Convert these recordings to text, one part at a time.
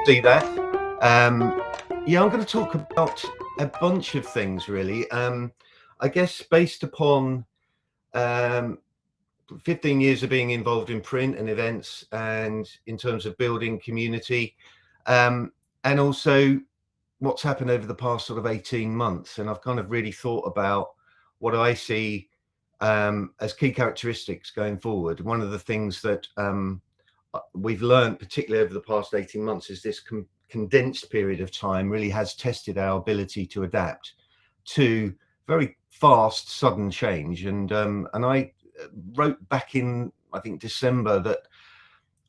see that. Yeah, I'm going to talk about a bunch of things, really. I guess based upon 15 years of being involved in print and events, and in terms of building community, and also what's happened over the past sort of 18 months. And I've kind of really thought about what I see as key characteristics going forward. One of the things that we've learned, particularly over the past 18 months, is this condensed period of time really has tested our ability to adapt to very fast, sudden change. And I wrote back in, I think, December that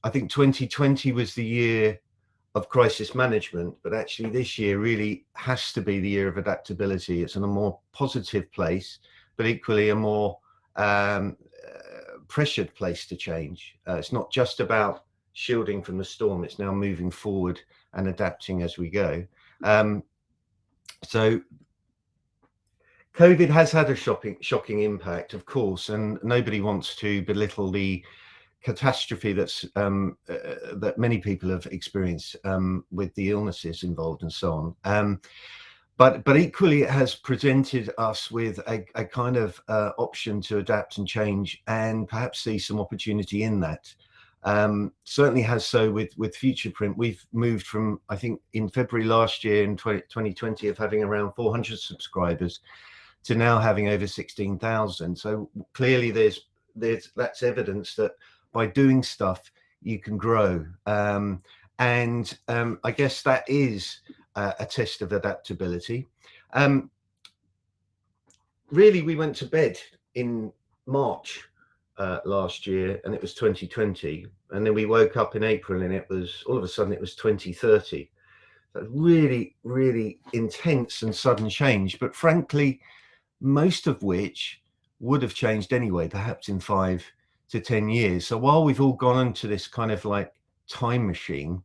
I think 2020 was the year of crisis management, but actually this year really has to be the year of adaptability. It's in a more positive place, but equally a more pressured place to change. It's not just about shielding from the storm, it's now moving forward and adapting as we go. So COVID has had a shocking impact, of course, and nobody wants to belittle the catastrophe that's that many people have experienced with the illnesses involved and so on. But equally, it has presented us with a kind of option to adapt and change, and perhaps see some opportunity in that. Certainly has so with Future Print. We've moved from, I think, in February last year in 2020 of having around 400 subscribers to now having over 16,000. So clearly that's evidence that by doing stuff you can grow, and I guess that is a test of adaptability. Really, we went to bed in March last year, and it was 2020, and then we woke up in April, and it was all of a sudden it was 2030. So really intense and sudden change, but frankly, most of which would have changed anyway, perhaps in 5 to 10 years. So while we've all gone into this kind of like time machine,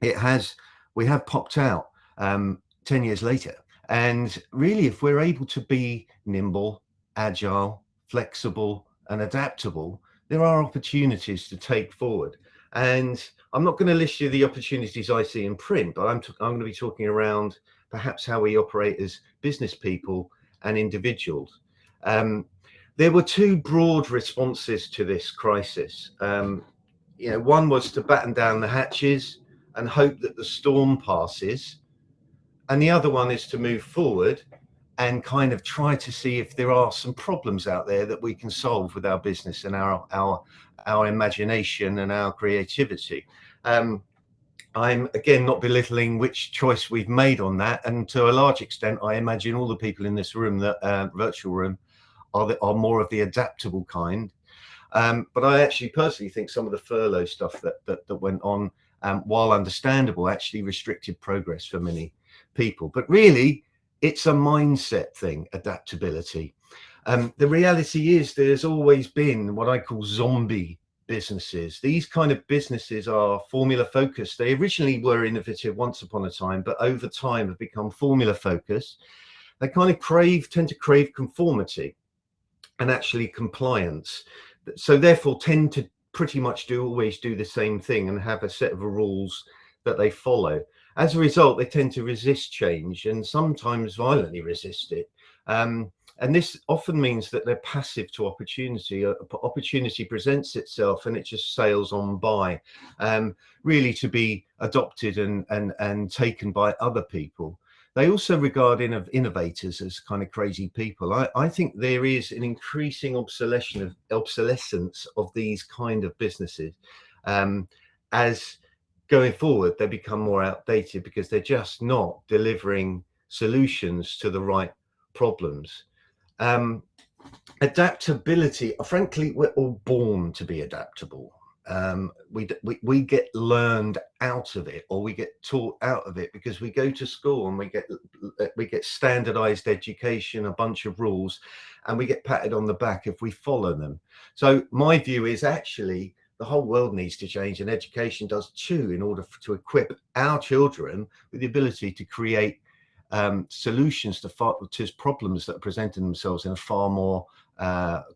we have popped out 10 years later. And really, if we're able to be nimble, agile, flexible, and adaptable, there are opportunities to take forward. And I'm not going to list you the opportunities I see in print, but I'm going to be talking around perhaps how we operate as business people and individuals. There were two broad responses to this crisis. One was to batten down the hatches and hope that the storm passes, and the other one is to move forward and kind of try to see if there are some problems out there that we can solve with our business and our imagination and our creativity. I'm again not belittling which choice we've made on that, and to a large extent, I imagine all the people in this room, that virtual room, are more of the adaptable kind. But I actually personally think some of the furlough stuff that went on, while understandable, actually restricted progress for many people. But really, it's a mindset thing, adaptability. The reality is there's always been what I call zombie businesses. These kind of businesses are formula focused. They originally were innovative once upon a time, but over time have become formula focused. They kind of tend to crave conformity and actually compliance. So therefore tend to pretty much always do the same thing and have a set of rules that they follow. As a result, they tend to resist change and sometimes violently resist it. And this often means that they're passive to opportunity. Opportunity presents itself and it just sails on by, really to be adopted and taken by other people. They also regard innovators as kind of crazy people. I think there is an increasing obsolescence of these kind of businesses. As going forward, they become more outdated because they're just not delivering solutions to the right problems. Adaptability, frankly, we're all born to be adaptable. We get learned out of it, or we get taught out of it because we go to school and we get standardized education, a bunch of rules, and we get patted on the back if we follow them. So my view is actually the whole world needs to change, and education does too, in order to equip our children with the ability to create solutions to problems that are presenting themselves in a far more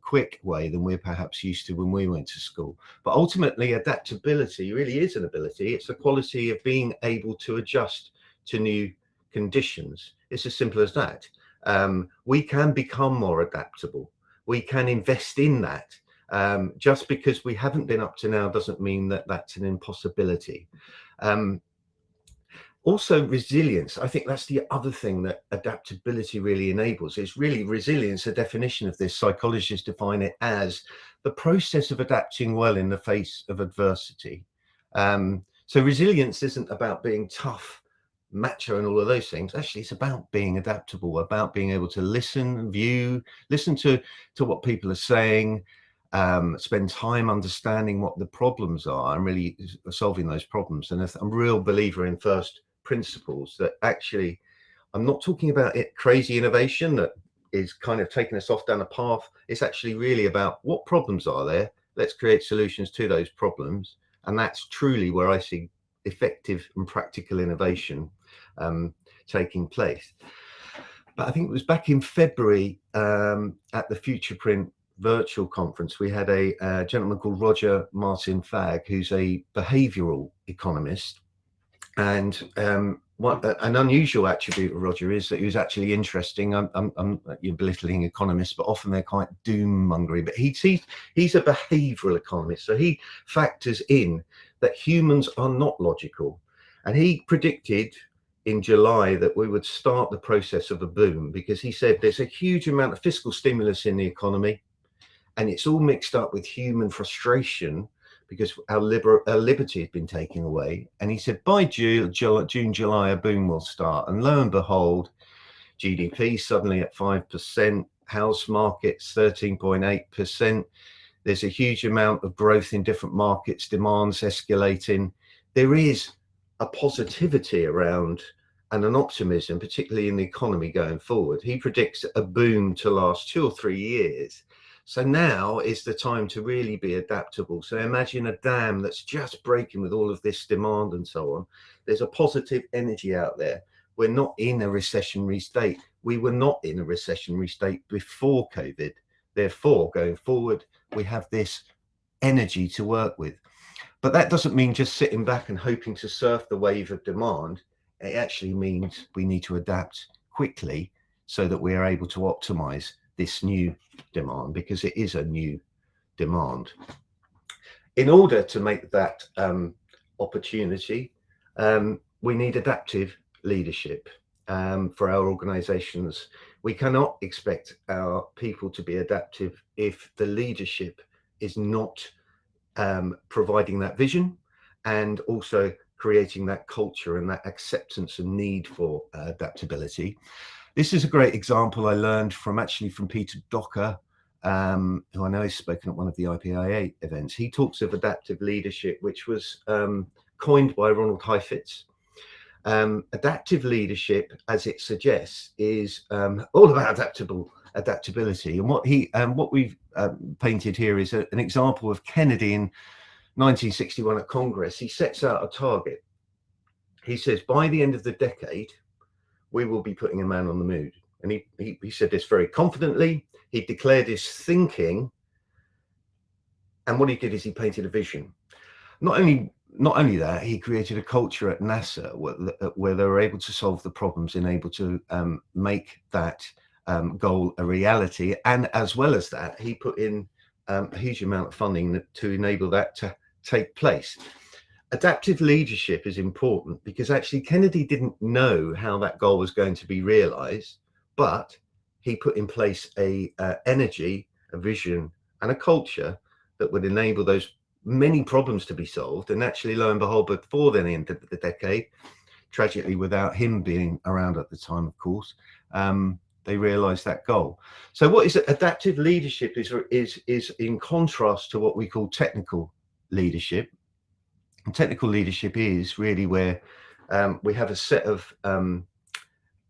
quick way than we're perhaps used to when we went to school. But ultimately, adaptability really is an ability. It's the quality of being able to adjust to new conditions. It's as simple as that. We can become more adaptable. We can invest in that. Just because we haven't been up to now doesn't mean that that's an impossibility. Also, resilience. I think that's the other thing that adaptability really enables. It's really resilience. The definition of this, psychologists define it as the process of adapting well in the face of adversity. So resilience isn't about being tough, macho, and all of those things. Actually, it's about being adaptable, about being able to listen to what people are saying, spend time understanding what the problems are and really solving those problems. And I'm a real believer in first principles, that actually I'm not talking about crazy innovation that is kind of taking us off down a path. It's actually really about what problems are there. Let's create solutions to those problems. And that's truly where I see effective and practical innovation taking place. But I think it was back in February at the Futureprint virtual conference, we had a gentleman called Roger Martin Fagg, who's a behavioral economist. And what an unusual attribute of Roger is that he was actually interesting. I'm belittling economists, but often they're quite doom mongering. But he's a behavioral economist, so he factors in that humans are not logical, and he predicted in July that we would start the process of a boom, because he said there's a huge amount of fiscal stimulus in the economy, and it's all mixed up with human frustration because our liberty had been taken away. And he said by June, July, a boom will start. And lo and behold, GDP suddenly at 5%, house markets 13.8%. There's a huge amount of growth in different markets, demands escalating. There is a positivity around and an optimism, particularly in the economy going forward. He predicts a boom to last 2 or 3 years. So now is the time to really be adaptable. So imagine a dam that's just breaking with all of this demand and so on. There's a positive energy out there. We're not in a recessionary state. We were not in a recessionary state before COVID. Therefore, going forward, we have this energy to work with. But that doesn't mean just sitting back and hoping to surf the wave of demand. It actually means we need to adapt quickly so that we are able to optimize this new demand, because it is a new demand. In order to make that opportunity, we need adaptive leadership for our organizations. We cannot expect our people to be adaptive if the leadership is not providing that vision and also creating that culture and that acceptance and need for adaptability. This is a great example I learned from Peter Docker, who I know has spoken at one of the IPIA events. He talks of adaptive leadership, which was coined by Ronald Heifetz. Adaptive leadership, as it suggests, is all about adaptability. And what we've painted here is an example of Kennedy in 1961 at Congress. He sets out a target. He says, by the end of the decade, we will be putting a man on the moon. And he said this very confidently. He declared his thinking. And what he did is he painted a vision. Not only that, he created a culture at NASA where they were able to solve the problems and able to make that goal a reality. And as well as that, he put in a huge amount of funding to enable that to take place. Adaptive leadership is important because actually Kennedy didn't know how that goal was going to be realized, but he put in place a energy, a vision, and a culture that would enable those many problems to be solved. And actually, lo and behold, before the end of the decade, tragically without him being around at the time, of course, they realized that goal. So what is adaptive leadership is in contrast to what we call technical leadership. And technical leadership is really where we have a set of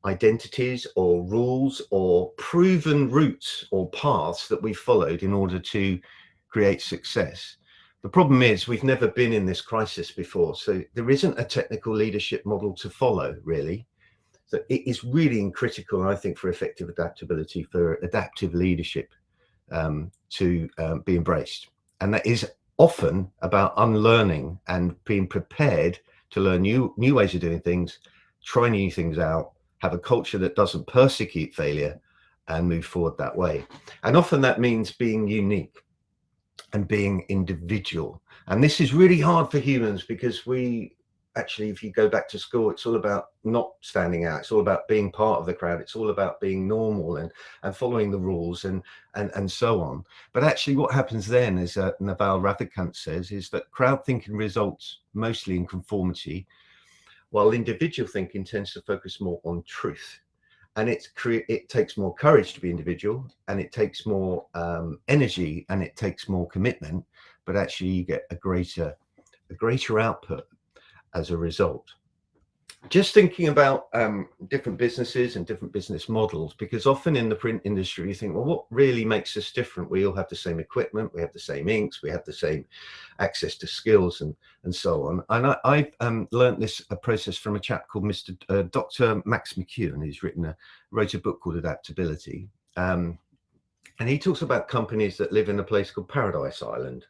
identities or rules or proven routes or paths that we followed in order to create success. The problem is we've never been in this crisis before, so there isn't a technical leadership model to follow, really. So it is really critical, I think, for effective adaptability, for adaptive leadership to be embraced. And that is often about unlearning and being prepared to learn new ways of doing things, try new things out, have a culture that doesn't persecute failure, and move forward that way. And often that means being unique and being individual. And this is really hard for humans, because we actually, if you go back to school, it's all about not standing out. It's all about being part of the crowd. It's all about being normal and following the rules and so on. But actually what happens then is, Naval Ravikant says, is that crowd thinking results mostly in conformity, while individual thinking tends to focus more on truth. And it takes more courage to be individual, and it takes more energy, and it takes more commitment, but actually you get a greater output as a result. Just thinking about different businesses and different business models, because often in the print industry you think, well, what really makes us different? We all have the same equipment, we have the same inks, we have the same access to skills and so on. And I've learned this process from a chap called Dr. Max McEwen, who's wrote a book called Adaptability. And he talks about companies that live in a place called Paradise Island.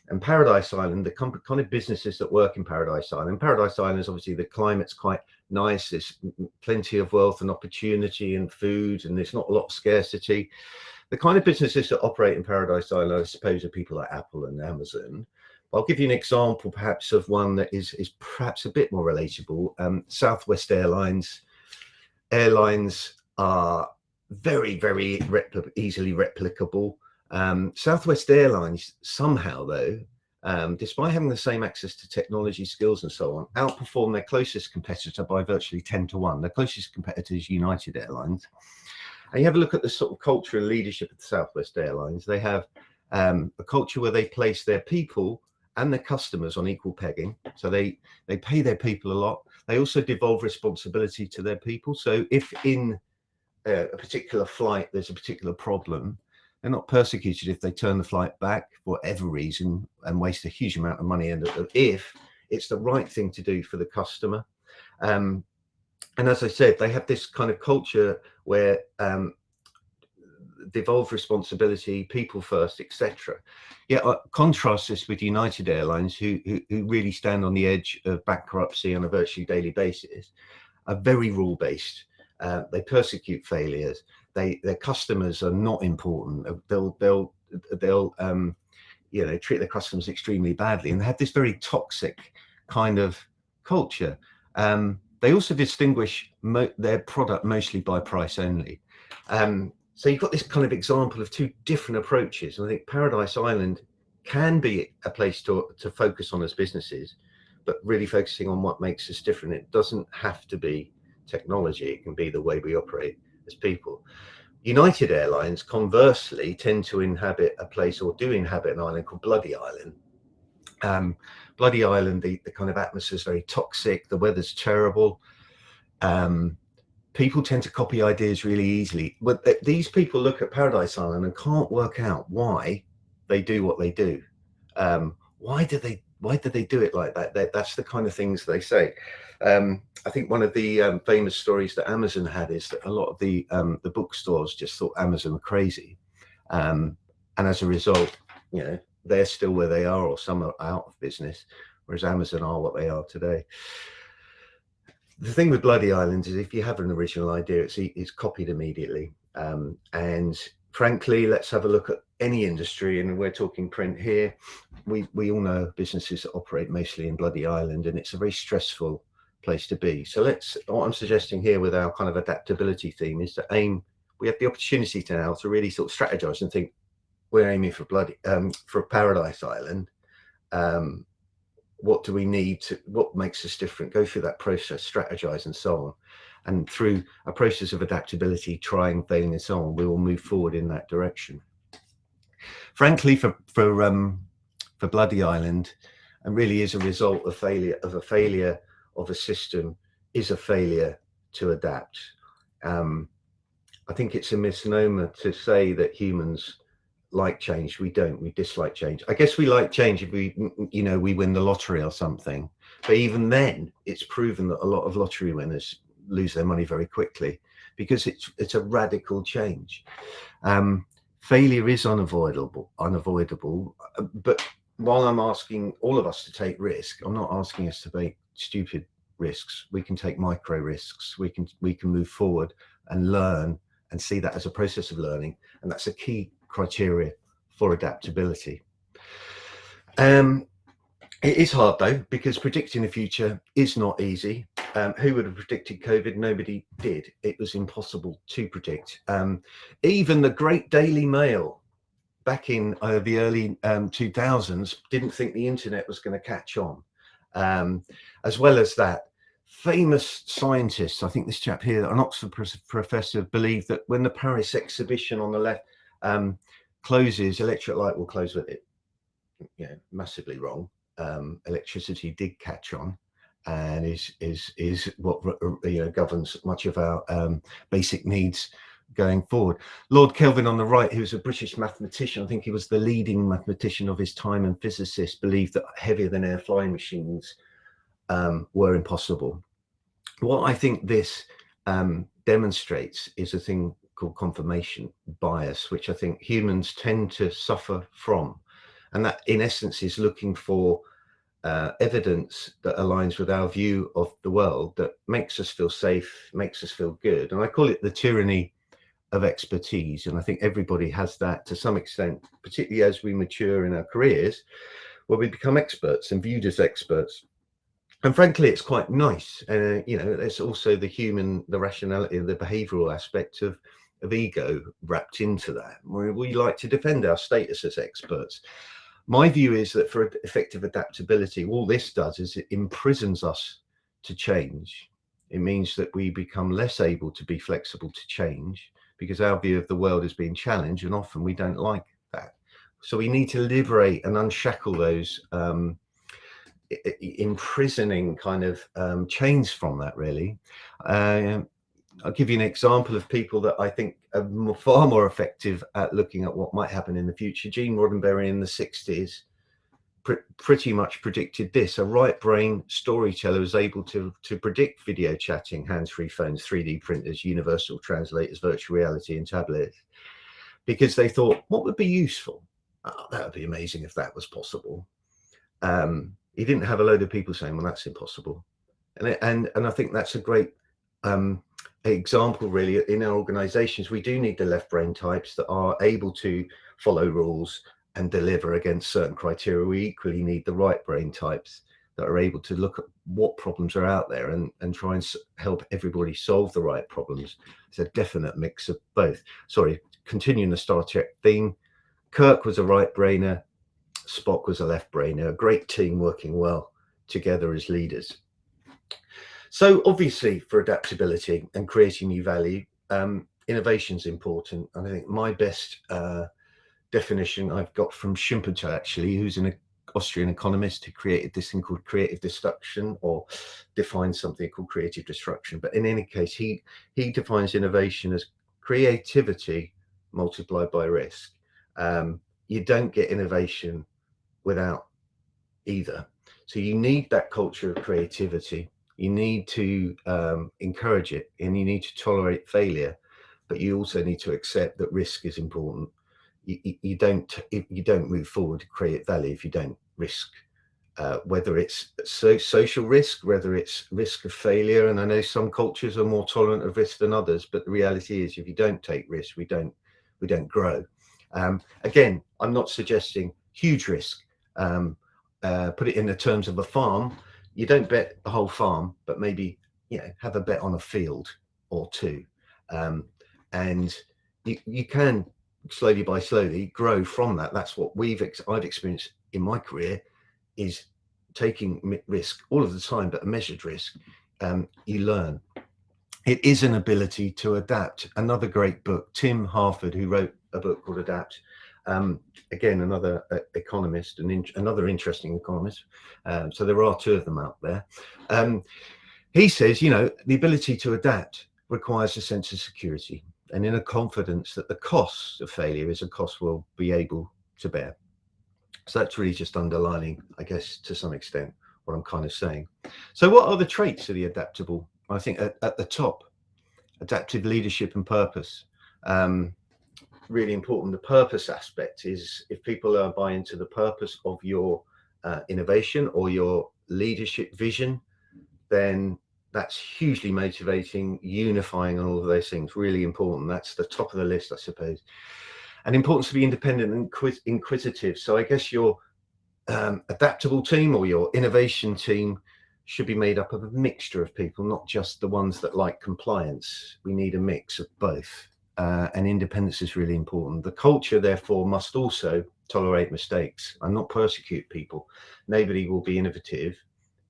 And Paradise Island, the kind of businesses that work in Paradise Island is obviously, the climate's quite nice. There's plenty of wealth and opportunity and food, and there's not a lot of scarcity. The kind of businesses that operate in Paradise Island, I suppose, are people like Apple and Amazon. I'll give you an example, perhaps, of one that is perhaps a bit more relatable. Southwest Airlines. Airlines are very, very easily replicable. Southwest Airlines somehow, though, despite having the same access to technology, skills and so on, outperform their closest competitor by virtually 10 to 1. Their closest competitor is United Airlines. And you have a look at the sort of culture and leadership of the Southwest Airlines. They have a culture where they place their people and their customers on equal pegging. So they pay their people a lot. They also devolve responsibility to their people. So if in a particular flight there's a particular problem, they're not persecuted if they turn the flight back for whatever reason and waste a huge amount of money, and if it's the right thing to do for the customer. And as I said, they have this kind of culture where devolve responsibility, people first, etc. Yeah, contrast this with United Airlines, who really stand on the edge of bankruptcy on a virtually daily basis, are very rule based. They persecute failures. Their customers are not important. They'll treat their customers extremely badly, and they have this very toxic kind of culture. They also distinguish their product mostly by price only. So you've got this kind of example of two different approaches. And I think Paradise Island can be a place to focus on as businesses, but really focusing on what makes us different. It doesn't have to be technology. It can be the way we operate as people. United Airlines, conversely, tend to inhabit a place, or do inhabit an island called Bloody Island. Bloody Island, the kind of atmosphere is very toxic. The weather's terrible. People tend to copy ideas really easily. But these people look at Paradise Island and can't work out why they do what they do. Why do they do it like that? That's the kind of things they say. I think one of the famous stories that Amazon had is that a lot of the bookstores just thought Amazon were crazy, and as a result, they're still where they are, or some are out of business, whereas Amazon are what they are today. The thing with Bloody Island is, if you have an original idea, it's copied immediately. And frankly, let's have a look at any industry, and we're talking print here. We all know businesses that operate mostly in Bloody Island, and it's a very stressful place to be. So what I'm suggesting here with our kind of adaptability theme is to we have the opportunity now to really sort of strategize and think, we're aiming for Paradise Island. What do we need what makes us different? Go through that process, strategize and so on. And through a process of adaptability, trying, failing and so on, we will move forward in that direction. Frankly, for Bloody Island, and really is a result of a failure of a system, is a failure to adapt. I think it's a misnomer to say that humans like change. We don't. We dislike change. I guess we like change if we win the lottery or something. But even then, it's proven that a lot of lottery winners lose their money very quickly, because it's a radical change. Failure is unavoidable, but while I'm asking all of us to take risk, I'm not asking us to take stupid risks. We can take micro risks. We can move forward and learn and see that as a process of learning, and that's a key criteria for adaptability. It is hard though, because predicting the future is not easy. Who would have predicted COVID? Nobody did. It was impossible to predict. Even the great Daily Mail back in the early 2000s didn't think the internet was going to catch on. As well as that, famous scientists, I think this chap here, an Oxford professor, believed that when the Paris exhibition on the left closes, electric light will close with it. Yeah, massively wrong. Electricity did catch on, and is what governs much of our basic needs going forward. Lord Kelvin on the right, who was a British mathematician, I think he was the leading mathematician of his time and physicist, believed that heavier than air flying machines were impossible. What I think this demonstrates is a thing called confirmation bias, which I think humans tend to suffer from. And that, in essence, is looking for evidence that aligns with our view of the world, that makes us feel safe, makes us feel good. And I call it the tyranny of expertise. And I think everybody has that to some extent, particularly as we mature in our careers, where we become experts and viewed as experts. And frankly, it's quite nice. There's also the rationality, the behavioral aspect of ego wrapped into that. We like to defend our status as experts. My view is that for effective adaptability, all this does is it imprisons us to change. It means that we become less able to be flexible to change, because our view of the world is being challenged, and often we don't like that. So we need to liberate and unshackle those imprisoning kind of chains from that, really. I'll give you an example of people that I think are far more effective at looking at what might happen in the future. Gene Roddenberry in the 60s pretty much predicted this. A right brain storyteller was able to predict video chatting, hands-free phones, 3D printers, universal translators, virtual reality and tablets, because they thought, what would be useful? Oh, that would be amazing if that was possible. He didn't have a load of people saying, well, that's impossible. And I think that's a great example, really. In our organizations, we do need the left brain types that are able to follow rules and deliver against certain criteria. We equally need the right brain types that are able to look at what problems are out there and try and help everybody solve the right problems. It's a definite mix of both. Sorry, continuing the Star Trek theme, Kirk was a right brainer, Spock was a left brainer, a great team working well together as leaders. So obviously, for adaptability and creating new value, innovation is important. And I think my best definition I've got from Schumpeter, actually, who's an Austrian economist who created this thing called creative destruction, or defined something called creative destruction. But in any case, he defines innovation as creativity multiplied by risk. You don't get innovation without either. So you need that culture of creativity. You need to encourage it, and you need to tolerate failure, but you also need to accept that risk is important. You don't move forward to create value if you don't risk, whether it's social risk, whether it's risk of failure. And I know some cultures are more tolerant of risk than others, but the reality is, if you don't take risk, we don't grow. Again, I'm not suggesting huge risk. Put it in the terms of a farm. You don't bet the whole farm, but maybe have a bet on a field or two, and you can slowly grow from that. That's what I've experienced in my career, is taking risk all of the time, but a measured risk. You learn. It is an ability to adapt. Another great book, Tim Harford, who wrote a book called Adapt. Again, another economist, and another interesting economist. So there are two of them out there. He says, the ability to adapt requires a sense of security and inner confidence that the cost of failure is a cost we'll be able to bear. So that's really just underlining, I guess, to some extent, what I'm kind of saying. So what are the traits of the adaptable I think at the top, adaptive leadership and purpose. Really important. The purpose aspect is, if people are buying into the purpose of your innovation or your leadership vision, then that's hugely motivating, unifying, and all of those things. Really important. That's the top of the list, I suppose. And importance to be independent and inquisitive. So I guess your adaptable team or your innovation team should be made up of a mixture of people, not just the ones that like compliance. We need a mix of both. And independence is really important. The culture, therefore, must also tolerate mistakes and not persecute people. Nobody will be innovative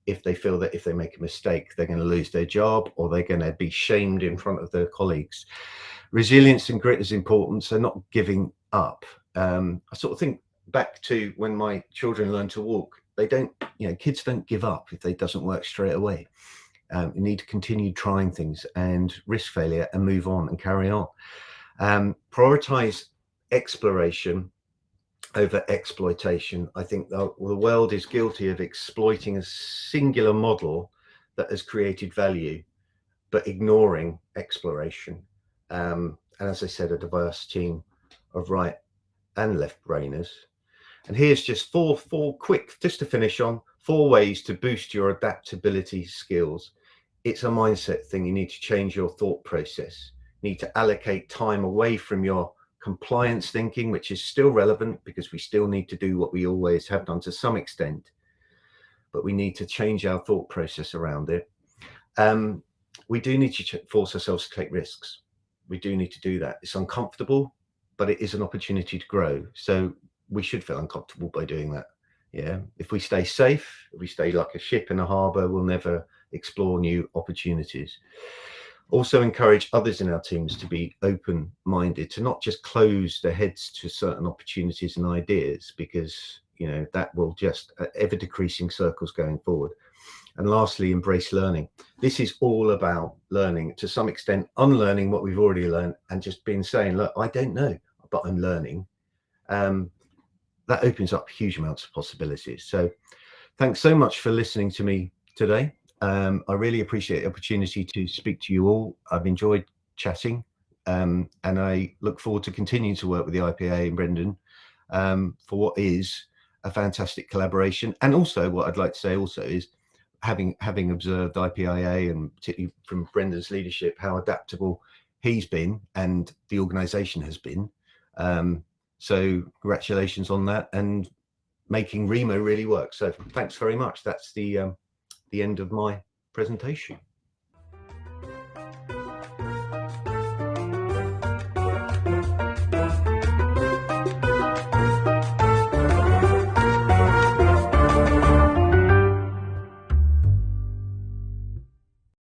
if they feel that if they make a mistake, they're going to lose their job or they're going to be shamed in front of their colleagues. Resilience and grit is important, so not giving up. I sort of think back to when my children learn to walk. They don't, kids don't give up if it doesn't work straight away. You need to continue trying things and risk failure and move on and carry on. Prioritize exploration over exploitation. I think the world is guilty of exploiting a singular model that has created value, but ignoring exploration. And as I said, a diverse team of right and left brainers. And here's just four quick, just to finish on, 4 ways to boost your adaptability skills. It's a mindset thing. You need to change your thought process. You need to allocate time away from your compliance thinking, which is still relevant because we still need to do what we always have done to some extent, but we need to change our thought process around it. We do need to force ourselves to take risks. We do need to do that. It's uncomfortable, but it is an opportunity to grow. So we should feel uncomfortable by doing that. Yeah. If we stay safe, if we stay like a ship in a harbor, we'll never explore new opportunities. Also encourage others in our teams to be open-minded, to not just close their heads to certain opportunities and ideas, because that will just ever decreasing circles going forward. And lastly, embrace learning. This is all about learning, to some extent unlearning what we've already learned and just saying, look, I don't know, but I'm learning. That opens up huge amounts of possibilities. So thanks so much for listening to me today. I really appreciate the opportunity to speak to you all. I've enjoyed chatting, and I look forward to continuing to work with the IPIA and Brendan for what is a fantastic collaboration. And also what I'd like to say also is, having observed IPIA and particularly from Brendan's leadership, how adaptable he's been and the organization has been. So congratulations on that and making Remo really work. So thanks very much. That's the end of my presentation.